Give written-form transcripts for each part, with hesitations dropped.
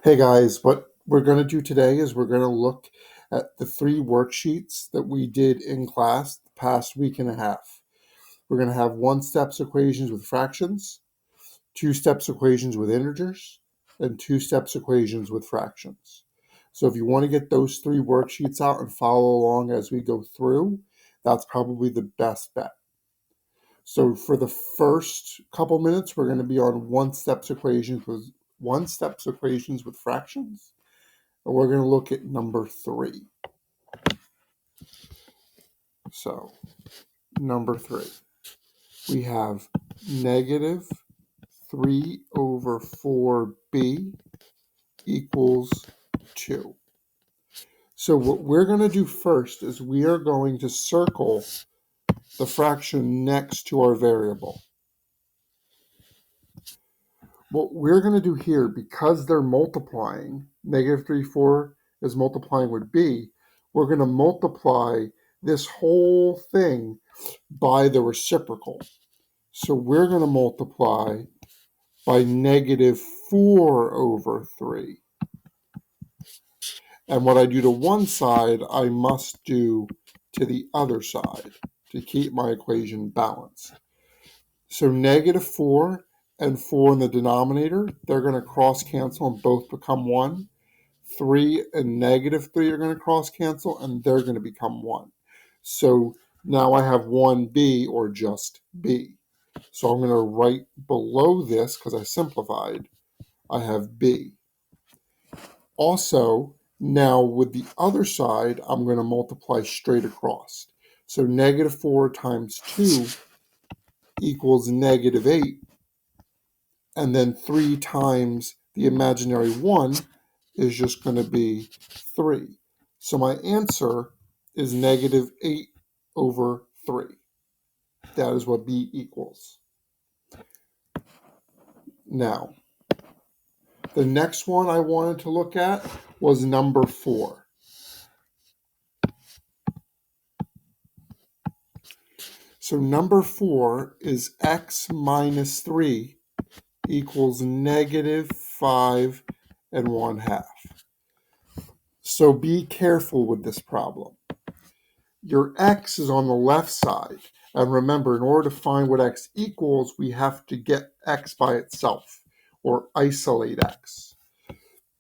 Hey guys, what we're going to do today is we're going to look at the three worksheets that we did in class the past week and a half. We're going to have one-steps equations with fractions, two-steps equations with integers, and two-steps equations with fractions. So if you want to get those three worksheets out and follow along as we go through, that's probably the best bet. So for the first couple minutes, we're going to be on one-steps equations with fractions. And we're going to look at number 3. So, number 3, we have negative 3 over 4b equals 2. So what we're going to do first is we are going to circle the fraction next to our variable. What we're going to do here, because they're multiplying, negative 3, 4 is multiplying with b, we're going to multiply this whole thing by the reciprocal. So we're going to multiply by negative 4 over 3. And what I do to one side, I must do to the other side to keep my equation balanced. So negative 4 and 4 in the denominator, they're going to cross cancel and both become 1. 3 and negative 3 are going to cross cancel and they're going to become 1. So now I have 1b, or just b. So I'm going to write below this, because I simplified, I have b. Also, now with the other side, I'm going to multiply straight across. So negative 4 times 2 equals negative 8. And then 3 times the imaginary 1 is just going to be 3. So my answer is negative 8 over 3. That is what b equals. Now, the next one I wanted to look at was number 4. So number 4 is x minus 3 equals negative 5 and 1/2. So be careful with this problem. Your x is on the left side. And remember, in order to find what x equals, we have to get x by itself, or isolate x.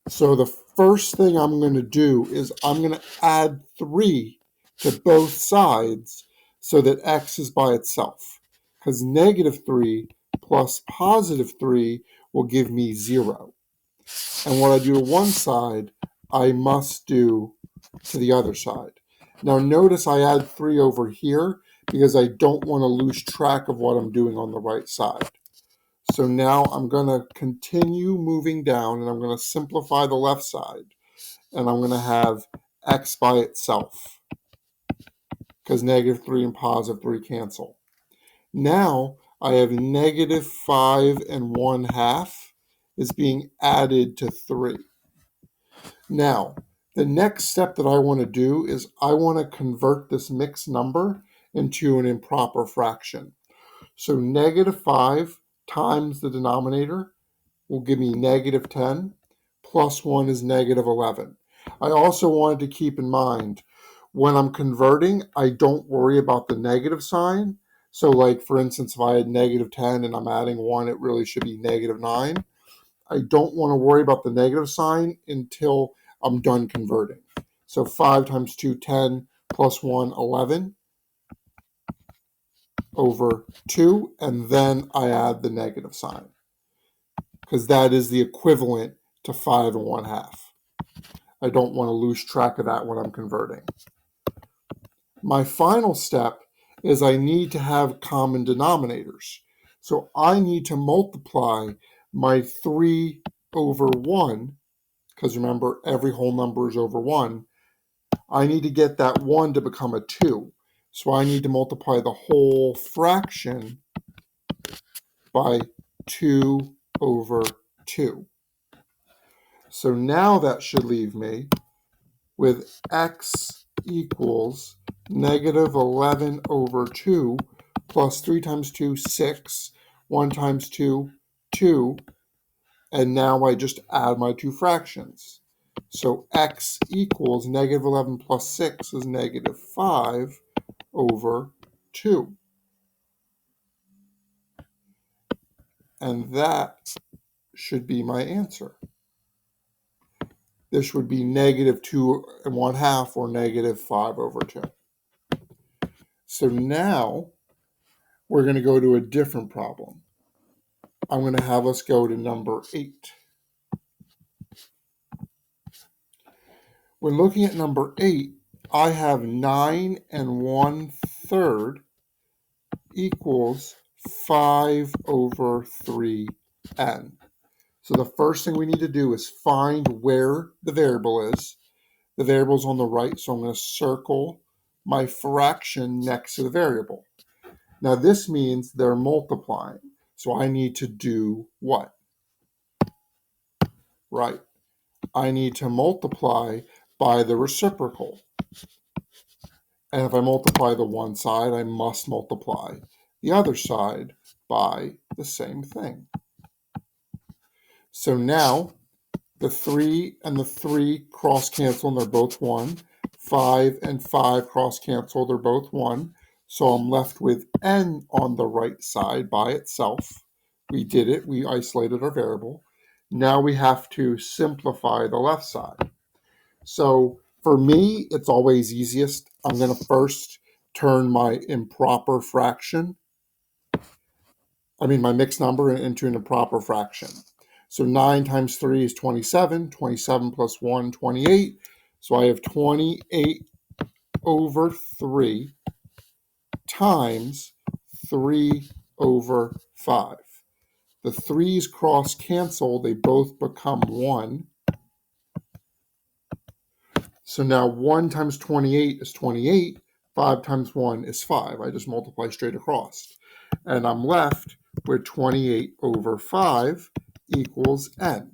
So the first thing I'm going to do is I'm going to add 3 to both sides so that x is by itself, because negative 3 plus positive 3 will give me 0. And what I do to one side, I must do to the other side. Now notice I add 3 over here because I don't want to lose track of what I'm doing on the right side. So now I'm going to continue moving down, and I'm going to simplify the left side. And I'm going to have x by itself, because negative 3 and positive 3 cancel. Now I have negative 5 and 1/2 is being added to 3. Now, the next step that I want to do is I want to convert this mixed number into an improper fraction. So negative 5 times the denominator will give me negative 10, plus 1 is negative 11. I also wanted to keep in mind, when I'm converting, I don't worry about the negative sign. So like, for instance, if I had negative 10 and I'm adding 1, it really should be negative 9. I don't want to worry about the negative sign until I'm done converting. So 5 times 2, 10, plus 1, 11 over 2, and then I add the negative sign, because that is the equivalent to 5 and 1/2. I don't want to lose track of that when I'm converting. My final step is I need to have common denominators. So I need to multiply my 3 over 1, because remember, every whole number is over 1. I need to get that 1 to become a 2. So I need to multiply the whole fraction by 2 over 2. So now that should leave me with x equals negative 11 over 2 plus 3 times 2, 6, 1 times 2, 2. And now I just add my two fractions. So x equals negative 11 plus 6 is negative 5 over 2. And that should be my answer. This would be negative 2 1/2 or negative 5 over 2. So now we're going to go to a different problem. I'm going to have us go to number 8. When looking at number 8, I have 9 1/3 equals 5 over 3n. So the first thing we need to do is find where the variable is. The variable's on the right, so I'm going to circle my fraction next to the variable. Now this means they're multiplying. So I need to do what? Right. I need to multiply by the reciprocal. And if I multiply the one side, I must multiply the other side by the same thing. So now the 3 and the 3 cross cancel, and they're both 1. 5 and 5 cross cancel, they're both 1. So I'm left with n on the right side by itself. We did it. We isolated our variable. Now we have to simplify the left side. So for me, it's always easiest. I'm going to first turn my improper fraction, my mixed number into an improper fraction. So 9 times 3 is 27. 27 plus 1, 28. So I have 28 over 3 times 3 over 5. The 3's cross cancel. They both become 1. So now 1 times 28 is 28. 5 times 1 is 5. I just multiply straight across. And I'm left with 28 over 5 equals n.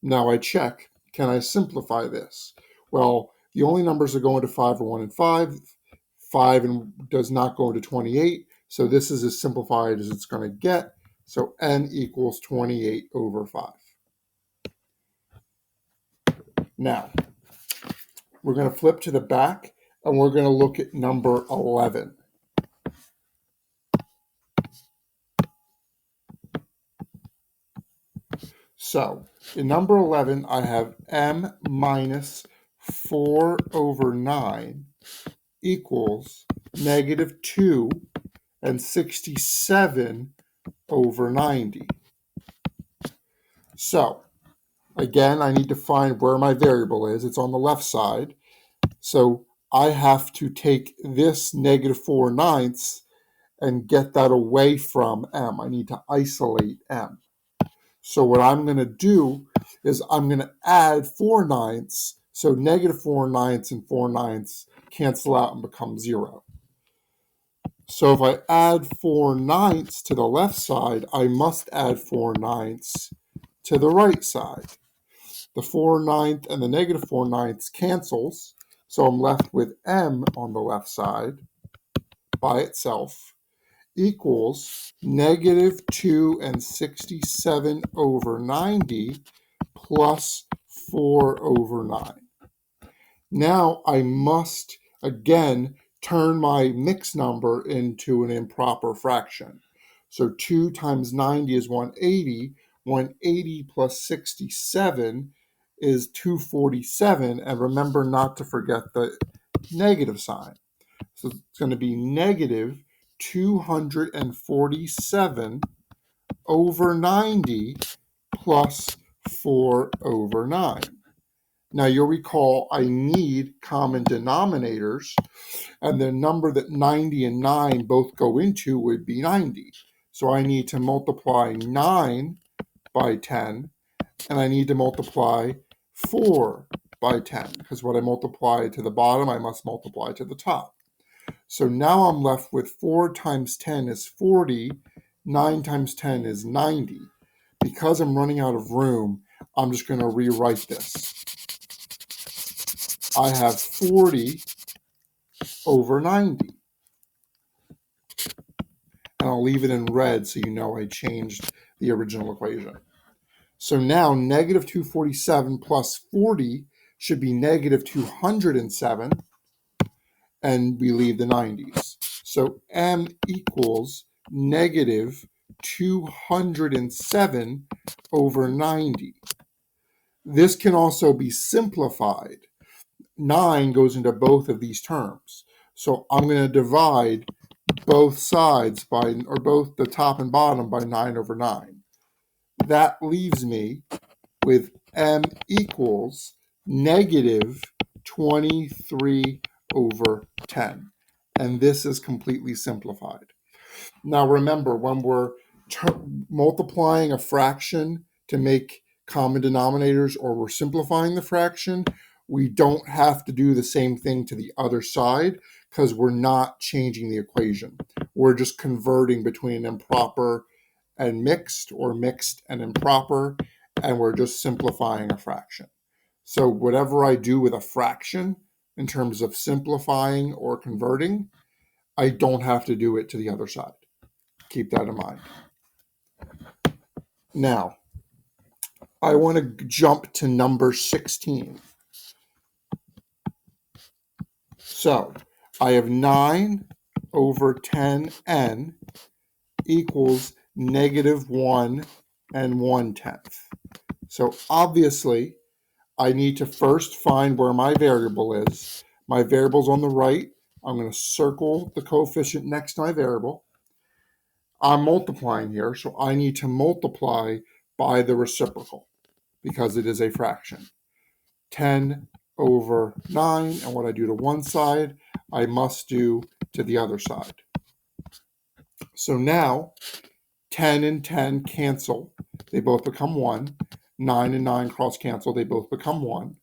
Now I check, can I simplify this? Well, the only numbers that go into 5 are 1 and 5. 5 does not go into 28. So this is as simplified as it's going to get. So n equals 28 over 5. Now, we're going to flip to the back, and we're going to look at number 11. So, in number 11, I have m minus 4 over 9 equals negative 2 and 67 over 90. So, again, I need to find where my variable is. It's on the left side. So, I have to take this negative 4/9 and get that away from m. I need to isolate m. So what I'm going to do is I'm going to add 4/9. So negative 4/9 and 4/9 cancel out and become 0. So if I add 4/9 to the left side, I must add 4/9 to the right side. The 4/9 and the negative 4/9 cancels. So I'm left with m on the left side by itself equals negative 2 and 67 over 90 plus 4 over 9. Now I must, again, turn my mixed number into an improper fraction. So 2 times 90 is 180. 180 plus 67 is 247. And remember not to forget the negative sign. So it's going to be negative 247 over 90 plus 4 over 9. Now you'll recall I need common denominators, and the number that 90 and 9 both go into would be 90. So I need to multiply 9 by 10, and I need to multiply 4 by 10, because what I multiply to the bottom, I must multiply to the top. So now I'm left with 4 times 10 is 40, 9 times 10 is 90. Because I'm running out of room, I'm just going to rewrite this. I have 40 over 90. And I'll leave it in red so you know I changed the original equation. So now negative 247 plus 40 should be negative 207, and we leave the 90s. So m equals negative 207 over 90. This can also be simplified. 9 goes into both of these terms. So I'm going to divide both sides by, or both the top and bottom by 9 over 9. That leaves me with m equals negative 23 over 10. And this is completely simplified. Now remember, when we're multiplying a fraction to make common denominators, or we're simplifying the fraction, we don't have to do the same thing to the other side because we're not changing the equation. We're just converting between improper and mixed, or mixed and improper, and we're just simplifying a fraction. So whatever I do with a fraction in terms of simplifying or converting, I don't have to do it to the other side. Keep that in mind. Now, I want to jump to number 16. So I have 9 over 10n equals negative 1 and 1/10. So obviously, I need to first find where my variable is. My variable's on the right. I'm going to circle the coefficient next to my variable. I'm multiplying here, so I need to multiply by the reciprocal because it is a fraction. 10 over 9, and what I do to one side, I must do to the other side. So now, 10 and 10 cancel. They both become 1. 9 and 9 cross cancel. They both become 1.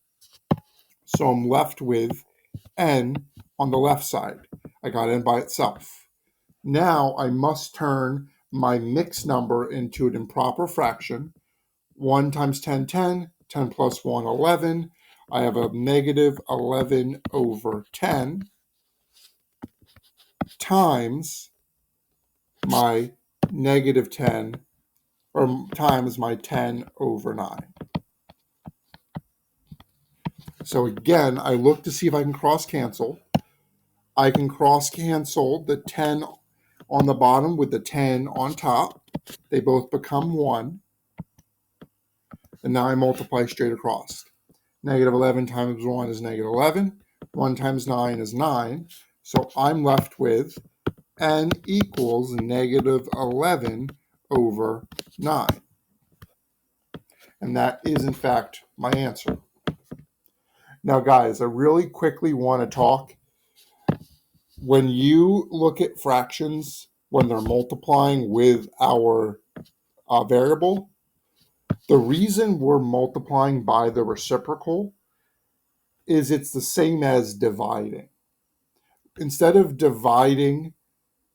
So I'm left with n on the left side. I got n by itself. Now I must turn my mixed number into an improper fraction. 1 times 10, 10. 10 plus 1, 11. I have a negative 11 over 10 times my negative 10, or times my 10 over 9. So again, I look to see if I can cross cancel. I can cross cancel the 10 on the bottom with the 10 on top. They both become 1. And now I multiply straight across. Negative 11 times 1 is negative 11. 1 times 9 is 9. So I'm left with n equals negative 11 over 9. And that is, in fact, my answer. Now, guys, I really quickly want to talk. When you look at fractions, when they're multiplying with our variable, the reason we're multiplying by the reciprocal is it's the same as dividing. Instead of dividing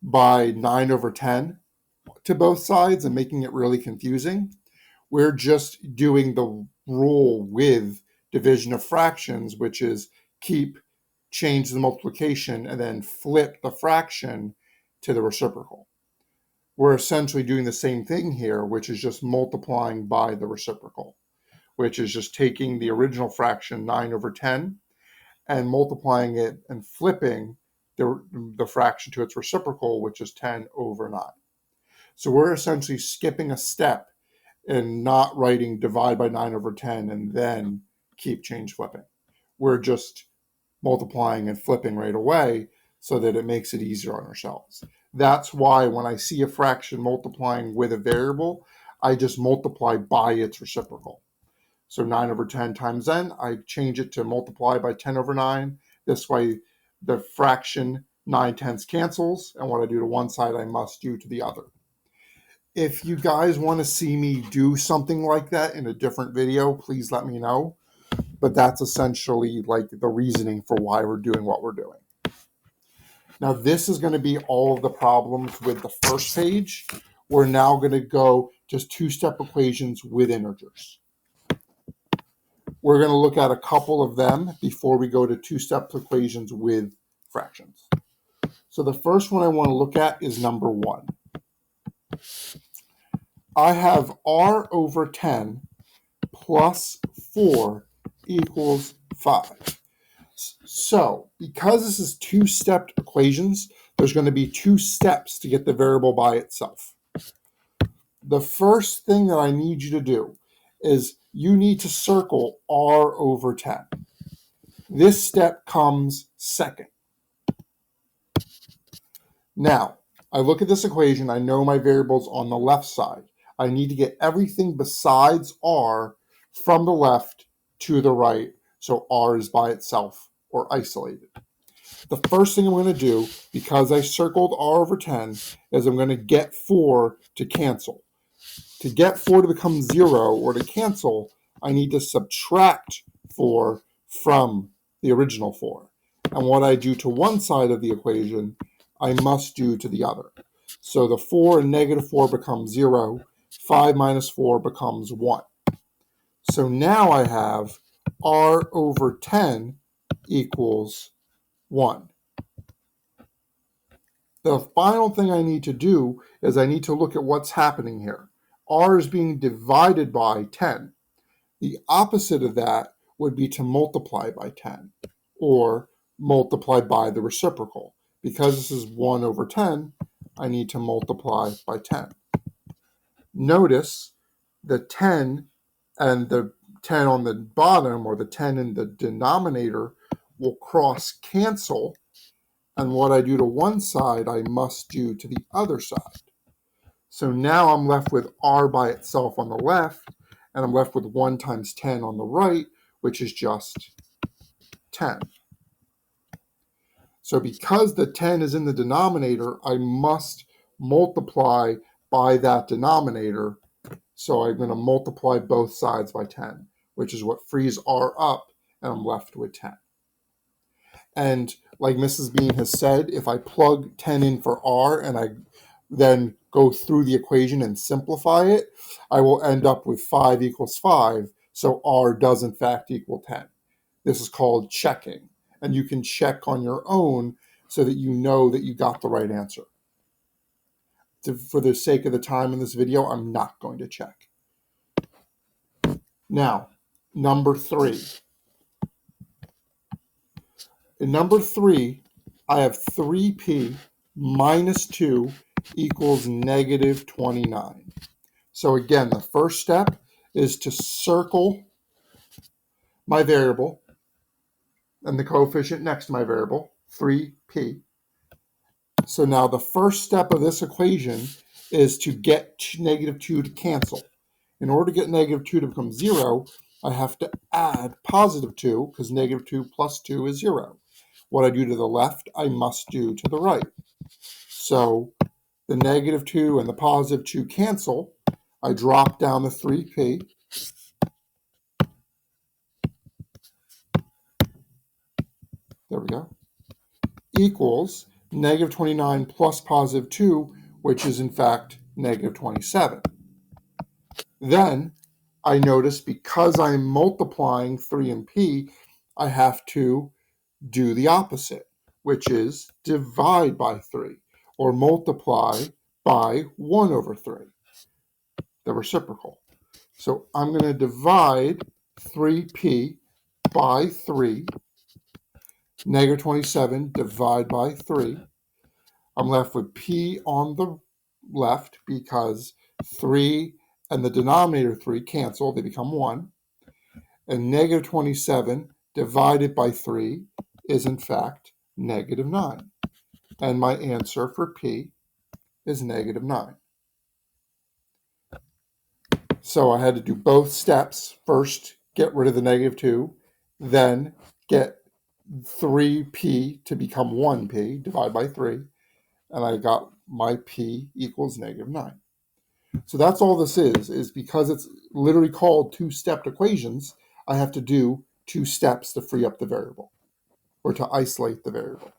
by 9 over 10 to both sides and making it really confusing, we're just doing the rule with division of fractions, which is change the multiplication, and then flip the fraction to the reciprocal. We're essentially doing the same thing here, which is just multiplying by the reciprocal, which is just taking the original fraction 9 over 10 and multiplying it and flipping the fraction to its reciprocal, which is 10 over 9. So we're essentially skipping a step and not writing divide by 9 over 10 and then change flipping. We're just multiplying and flipping right away so that it makes it easier on ourselves. That's why when I see a fraction multiplying with a variable, I just multiply by its reciprocal. So 9 over 10 times n, I change it to multiply by 10 over 9. This way, the fraction 9/10 cancels, and what I do to one side, I must do to the other. If you guys want to see me do something like that in a different video, please let me know. But that's essentially like the reasoning for why we're doing what we're doing. Now, this is going to be all of the problems with the first page. We're now going to go just two-step equations with integers. We're going to look at a couple of them before we go to two-step equations with fractions. So the first one I want to look at is number 1. I have r over 10 plus 4 equals 5. So, because this is two-step equations, there's going to be 2 steps to get the variable by itself. The first thing that I need you to do is you need to circle r over 10. This step comes second. Now, I look at this equation, I know my variable's on the left side. I need to get everything besides r from the left to the right, so r is by itself or isolated. The first thing I'm going to do, because I circled r over 10, is I'm going to get 4 to cancel. To get 4 to become 0 or to cancel, I need to subtract 4 from the original 4. And what I do to one side of the equation, I must do to the other. So the 4 and negative 4 becomes 0. 5 minus 4 becomes 1. So now I have r over 10 equals 1. The final thing I need to do is I need to look at what's happening here. R is being divided by 10. The opposite of that would be to multiply by 10 or multiply by the reciprocal. Because this is 1 over 10, I need to multiply by 10. Notice the 10 and the 10 on the bottom, or the 10 in the denominator, will cross cancel, and what I do to one side, I must do to the other side. So now I'm left with r by itself on the left, and I'm left with 1 times 10 on the right, which is just 10. So because the 10 is in the denominator, I must multiply by that denominator. So I'm going to multiply both sides by 10, which is what frees r up, and I'm left with 10. And like Mrs. Bean has said, if I plug 10 in for r and I then go through the equation and simplify it, I will end up with 5 equals 5, so r does in fact equal 10. This is called checking, and you can check on your own so that you know that you got the right answer. For the sake of the time in this video, I'm not going to check. Now, number 3. In number 3, I have 3p minus 2 equals negative 29. So again, the first step is to circle my variable and the coefficient next to my variable, 3p. So now the first step of this equation is to get negative 2 to cancel. In order to get negative 2 to become 0, I have to add positive 2, because negative 2 plus 2 is 0. What I do to the left, I must do to the right. So the negative 2 and the positive 2 cancel. I drop down the 3p. There we go. Equals negative 29 plus positive 2, which is in fact negative 27. Then I notice because I'm multiplying 3 and p, I have to do the opposite, which is divide by 3, or multiply by 1 over 3, the reciprocal. So I'm going to divide 3p by 3, negative 27 divide by 3. I'm left with p on the left because 3 and the denominator 3 cancel, they become 1. And negative 27 divided by 3 is in fact negative 9. And my answer for p is negative 9. So I had to do both steps. First, get rid of the negative 2, then get 3p to become 1p, divide by 3, and I got my p equals negative 9. So that's all this is because it's literally called two-step equations, I have to do 2 steps to free up the variable, or to isolate the variable.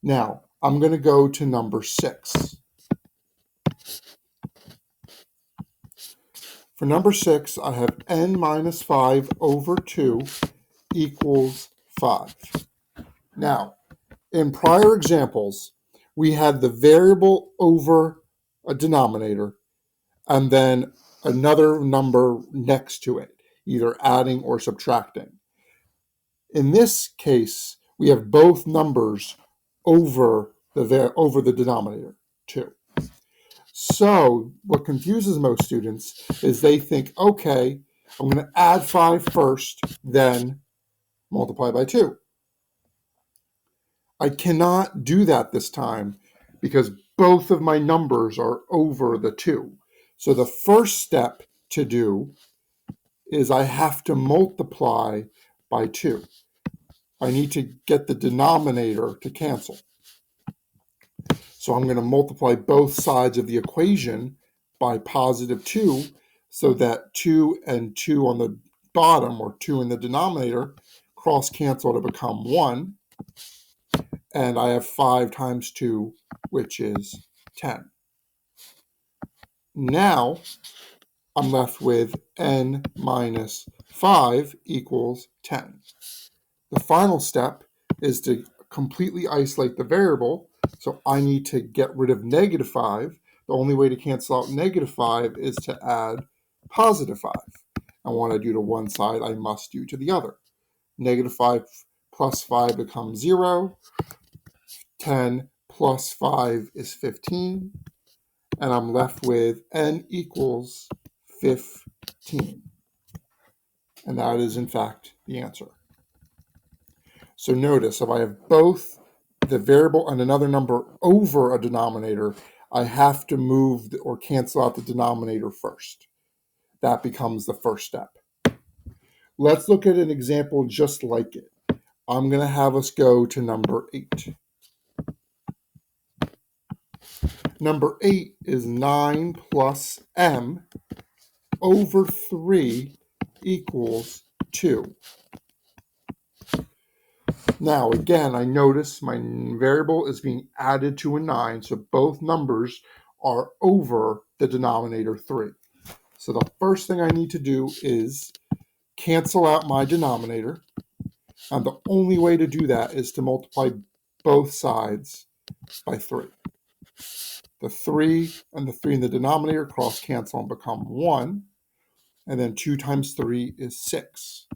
Now, I'm going to go to number 6. For number 6, I have n minus 5 over 2 equals 5. Now, in prior examples, we had the variable over a denominator and then another number next to it, either adding or subtracting. In this case, we have both numbers over the denominator, 2. So what confuses most students is they think, okay, I'm going to add 5 first, then multiply by 2. I cannot do that this time because both of my numbers are over the 2. So the first step to do is I have to multiply by 2. I need to get the denominator to cancel. So I'm going to multiply both sides of the equation by positive 2 so that 2 and 2 on the bottom, or 2 in the denominator, cross cancel to become 1. And I have 5 times 2, which is 10. Now I'm left with n minus 5 equals 10. The final step is to completely isolate the variable. So I need to get rid of negative 5. The only way to cancel out negative 5 is to add positive 5. And what I do to one side, I must do to the other. Negative 5 plus 5 becomes 0. 10 plus 5 is 15. And I'm left with n equals 15. And that is, in fact, the answer. So notice, if I have both the variable and another number over a denominator, I have to move or cancel out the denominator first. That becomes the first step. Let's look at an example just like it. I'm going to have us go to number 8. Number 8 is 9 plus m over 3 equals 2. Now, again, I notice my variable is being added to a 9, so both numbers are over the denominator 3. So the first thing I need to do is cancel out my denominator, and the only way to do that is to multiply both sides by 3. The 3 and the 3 in the denominator cross cancel and become 1, and then 2 times 3 is 6.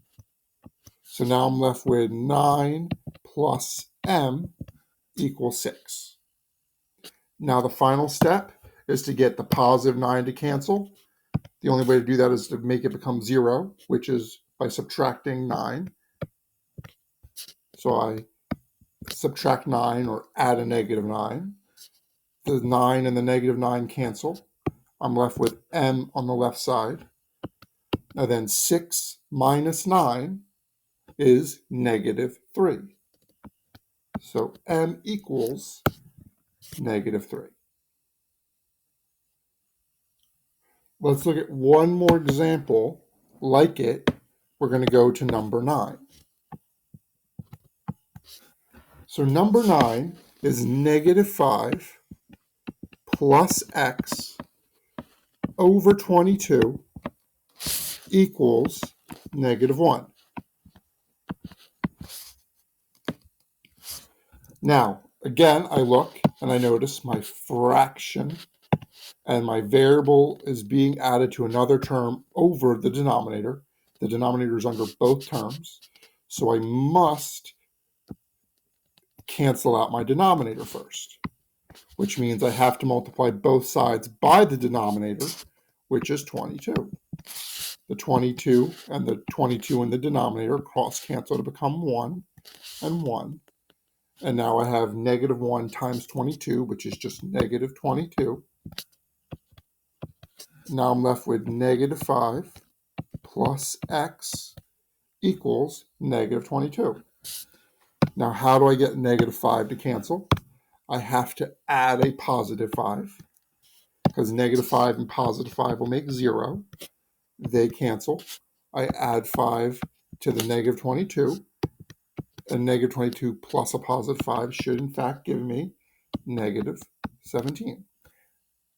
So now I'm left with 9 plus m equals 6. Now the final step is to get the positive 9 to cancel. The only way to do that is to make it become 0, which is by subtracting 9. So I subtract 9 or add a negative 9. The 9 and the negative 9 cancel. I'm left with m on the left side. Now then 6 minus 9 is negative 3. So m equals negative 3. Let's look at one more example like it. We're going to go to number 9. So number 9 is negative 5 plus x over 22 equals negative 1. Now, again, I look and I notice my fraction and my variable is being added to another term over the denominator. The denominator is under both terms, so I must cancel out my denominator first, which means I have to multiply both sides by the denominator, which is 22. The 22 and the 22 in the denominator cross cancel to become 1 and 1. And now I have negative 1 times 22, which is just negative 22. Now I'm left with negative 5 plus x equals negative 22. Now how do I get negative 5 to cancel? I have to add a positive 5, because negative 5 and positive 5 will make 0. They cancel. I add 5 to the negative 22, and negative 22 plus a positive 5 should in fact give me negative 17.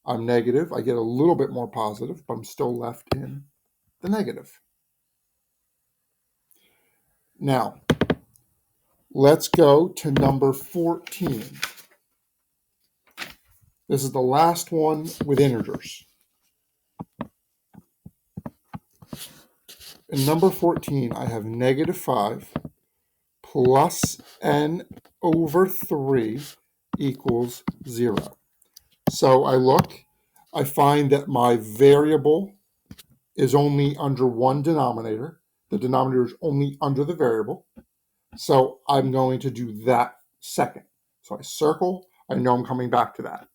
I'm negative. I get a little bit more positive, but I'm still left in the negative. Now, let's go to number 14. This is the last one with integers. in number 14, I have negative 5 plus n over 3 equals 0. So I look, I find that my variable is only under one denominator. The denominator is only under the variable. So I'm going to do that second. So I circle, I know I'm coming back to that.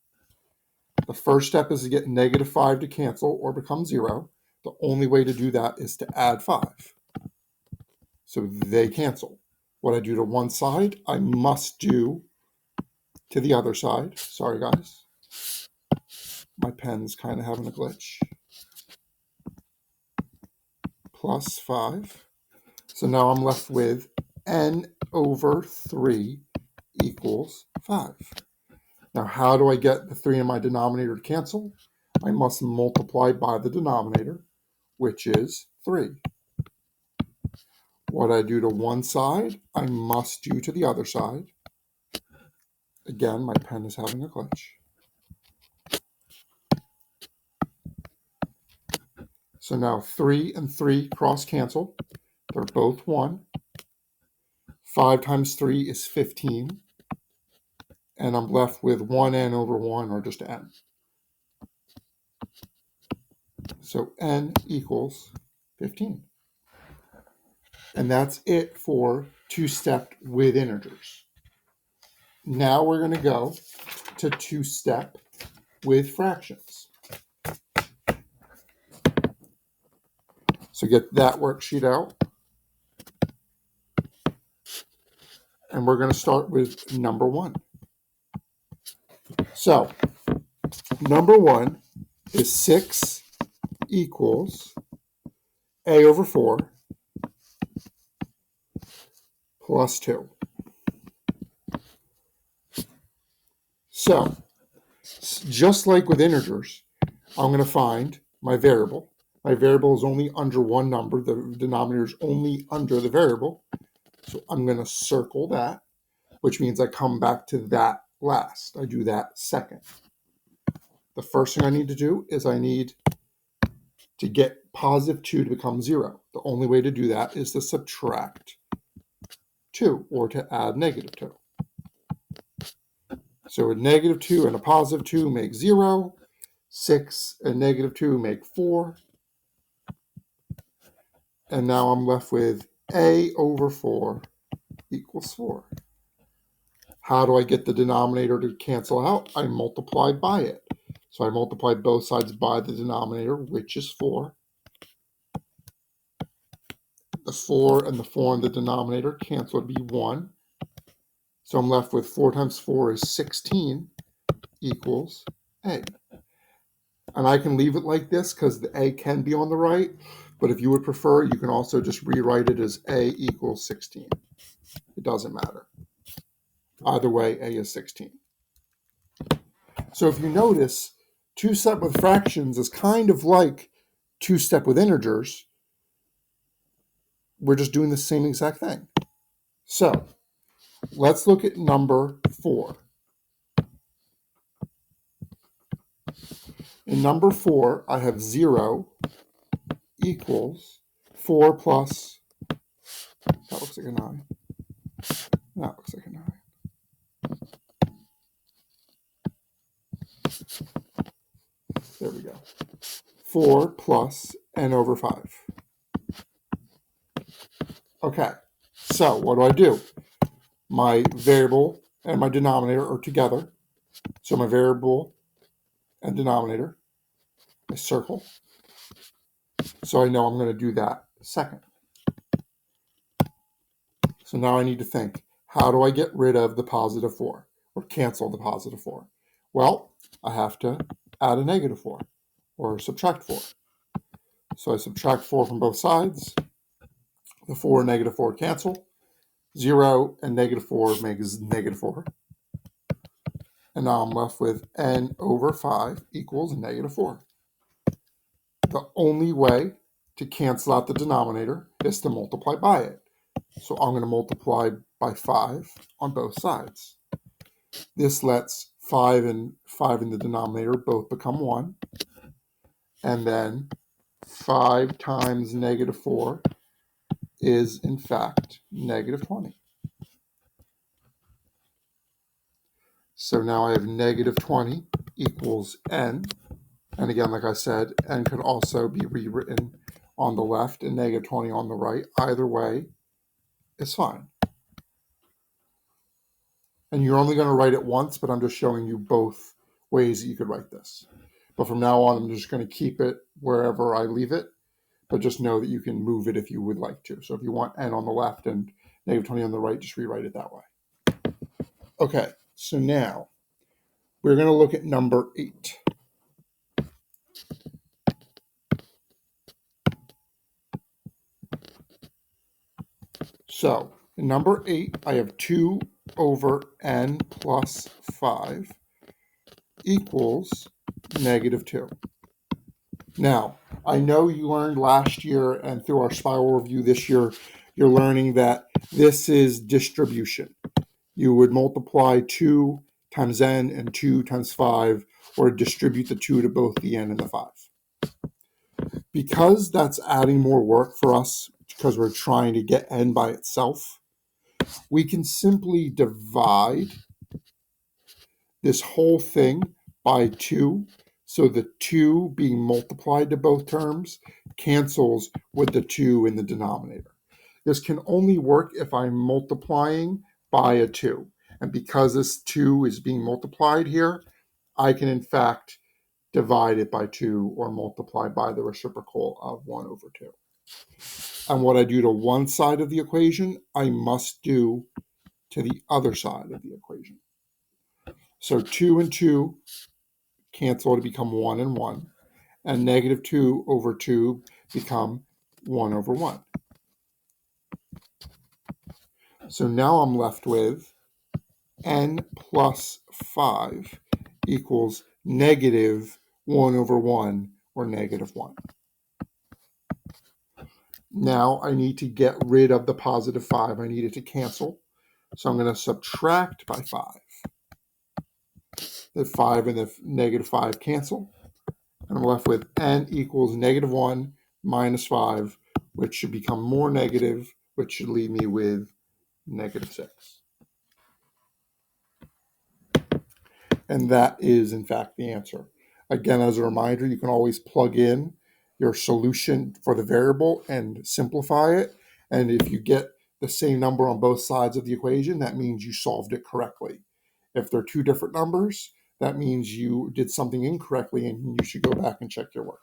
The first step is to get negative 5 to cancel or become 0. The only way to do that is to add 5. So they cancel. What I do to one side, I must do to the other side. Sorry, guys. My pen's kind of having a glitch. Plus 5. So now I'm left with n over 3 equals 5. Now, how do I get the 3 in my denominator to cancel? I must multiply by the denominator, which is 3. What I do to one side, I must do to the other side. Again, my pen is having a glitch. So now 3 and 3 cross cancel. They're both 1. 5 times 3 is 15. And I'm left with 1n over 1, or just n. So n equals 15. And that's it for two-step with integers. Now we're going to go to two-step with fractions. So get that worksheet out. And we're going to start with number 1. So number 1 is 6 equals a over 4 plus 2. So just like with integers, I'm going to find my variable. My variable is only under one number. The denominator is only under the variable. So I'm going to circle that, which means I come back to that last. I do that second. The first thing I need to do is I need to get positive 2 to become 0. The only way to do that is to subtract 2 or to add negative 2. So a negative 2 and a positive 2 make 0. 6 and negative 2 make 4. And now I'm left with a over 4 equals 4. How do I get the denominator to cancel out? I multiply by it. So I multiply both sides by the denominator, which is 4. The 4 and the 4 in the denominator cancel to be 1. So I'm left with 4 times 4 is 16 equals a. And I can leave it like this because the a can be on the right. But if you would prefer, you can also just rewrite it as a equals 16. It doesn't matter. Either way, a is 16. So if you notice, two-step with fractions is kind of like two-step with integers. We're just doing the same exact thing. So let's look at number 4. In number 4, I have 0 equals 4 plus, that looks like a 9. That looks like a 9. There we go. 4 plus n over 5. Okay, so what do? My variable and my denominator are together. So my variable and denominator, I circle. So I know I'm going to do that second. So now I need to think, how do I get rid of the positive 4 or cancel the positive 4? Well, I have to add a negative 4 or subtract 4. So I subtract 4 from both sides. The 4 and negative 4 cancel. 0 and negative 4 makes negative 4. And now I'm left with n over 5 equals negative 4. The only way to cancel out the denominator is to multiply by it. So I'm going to multiply by 5 on both sides. This lets 5 and 5 in the denominator both become 1. And then 5 times negative 4 is, in fact, negative 20. So now I have negative 20 equals n. And again, like I said, n could also be rewritten on the left and negative 20 on the right. Either way is fine. And you're only going to write it once, but I'm just showing you both ways that you could write this. But from now on, I'm just going to keep it wherever I leave it, but just know that you can move it if you would like to. So if you want n on the left and negative 20 on the right, just rewrite it that way. Okay, so now we're going to look at number 8. So in number 8, I have 2 over n plus 5 equals negative 2. Now, I know you learned last year and through our spiral review this year, you're learning that this is distribution. You would multiply 2 times n and 2 times 5, or distribute the 2 to both the n and the 5. Because that's adding more work for us, because we're trying to get n by itself, we can simply divide this whole thing by 2. So the 2 being multiplied to both terms cancels with the 2 in the denominator. This can only work if I'm multiplying by a 2. And because this 2 is being multiplied here, I can in fact divide it by 2 or multiply by the reciprocal of 1 over 2. And what I do to one side of the equation, I must do to the other side of the equation. So 2 and 2 cancel to become 1 and 1, and negative 2 over 2 become 1 over 1. So now I'm left with n plus 5 equals negative 1 over 1, or negative 1. Now I need to get rid of the positive 5. I need it to cancel. So I'm going to subtract by 5. The 5 and the negative 5 cancel. And I'm left with n equals negative 1 minus 5, which should become more negative, which should leave me with negative 6. And that is, in fact, the answer. Again, as a reminder, you can always plug in your solution for the variable and simplify it. And if you get the same number on both sides of the equation, that means you solved it correctly. If they're two different numbers, that means you did something incorrectly and you should go back and check your work.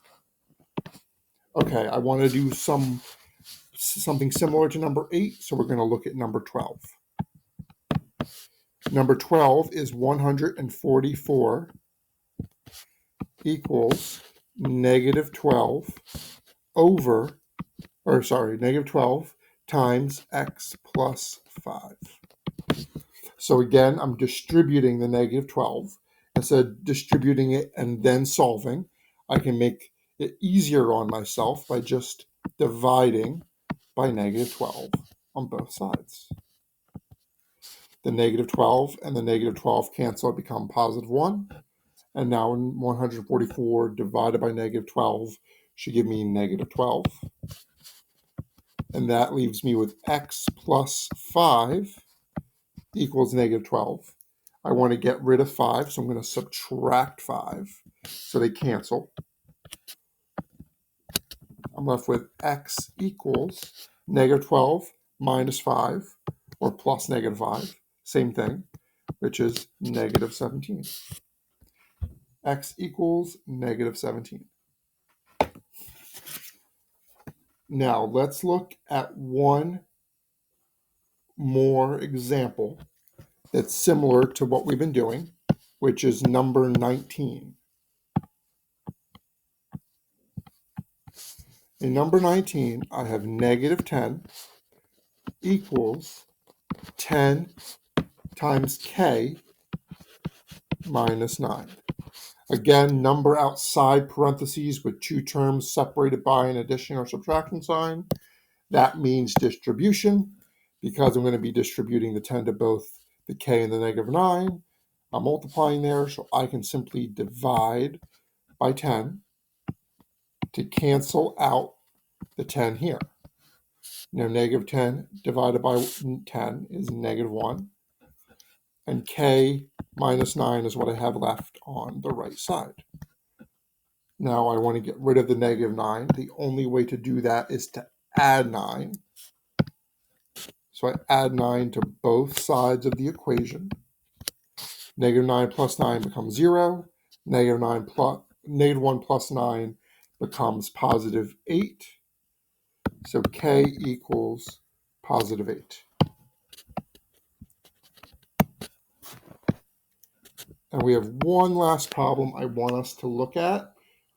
Okay, I want to do something similar to number 8, so we're going to look at number 12. Number 12 is 144 equals negative 12 negative 12 times x plus 5. So again, I'm distributing the negative 12. Instead of distributing it and then solving, I can make it easier on myself by just dividing by negative 12 on both sides. The negative 12 and the negative 12 cancel, become positive 1. And now 144 divided by negative 12 should give me negative 12. And that leaves me with x plus 5 equals negative 12. I want to get rid of 5, so I'm going to subtract 5. So they cancel. I'm left with x equals negative 12 minus 5, or plus negative 5, same thing, which is negative 17. X equals negative 17. Now let's look at one more example that's similar to what we've been doing, which is number 19. In number 19, I have negative 10 equals 10 times k minus 9. Again, number outside parentheses with two terms separated by an addition or subtraction sign. That means distribution, because I'm going to be distributing the 10 to both the k and the negative 9. I'm multiplying there, so I can simply divide by 10. to cancel out the 10 here. Now, negative 10 divided by 10 is negative 1. And k minus 9 is what I have left on the right side. Now I want to get rid of the negative 9. The only way to do that is to add 9. So I add 9 to both sides of the equation. Negative 9 plus 9 becomes 0. Negative 1 plus 9 becomes positive 8. So k equals positive 8. And we have one last problem I want us to look at.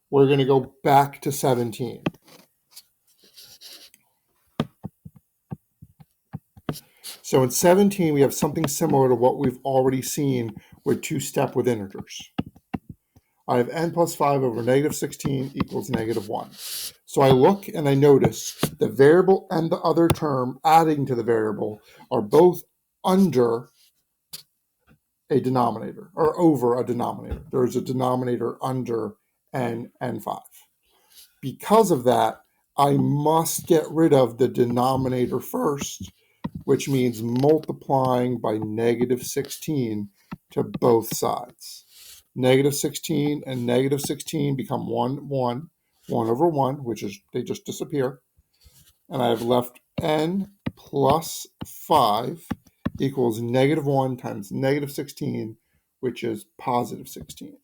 We're going to go back to 17. So in 17, we have something similar to what we've already seen with two-step with integers. I have n plus 5 over negative 16 equals negative 1. So I look and I notice the variable and the other term adding to the variable are both under a denominator, or over a denominator. There's a denominator under n5. Because of that, I must get rid of the denominator first, which means multiplying by negative 16 to both sides. Negative 16 and negative 16 become 1 over 1, which is, they just disappear. And I have left n plus 5 equals negative 1 times negative 16, which is positive 16.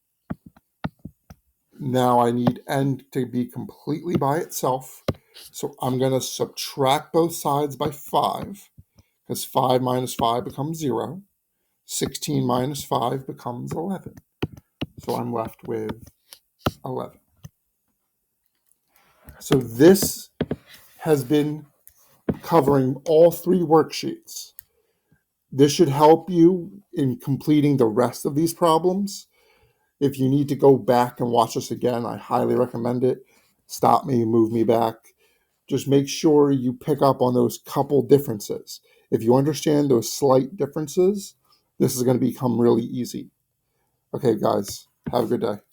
Now I need n to be completely by itself. So I'm going to subtract both sides by 5, because 5 minus 5 becomes 0. 16 minus 5 becomes 11. So I'm left with 11. So this has been covering all three worksheets. This should help you in completing the rest of these problems. If you need to go back and watch this again, I highly recommend it. Stop me, move me back. Just make sure you pick up on those couple differences. If you understand those slight differences, this is going to become really easy. Okay, guys, have a good day.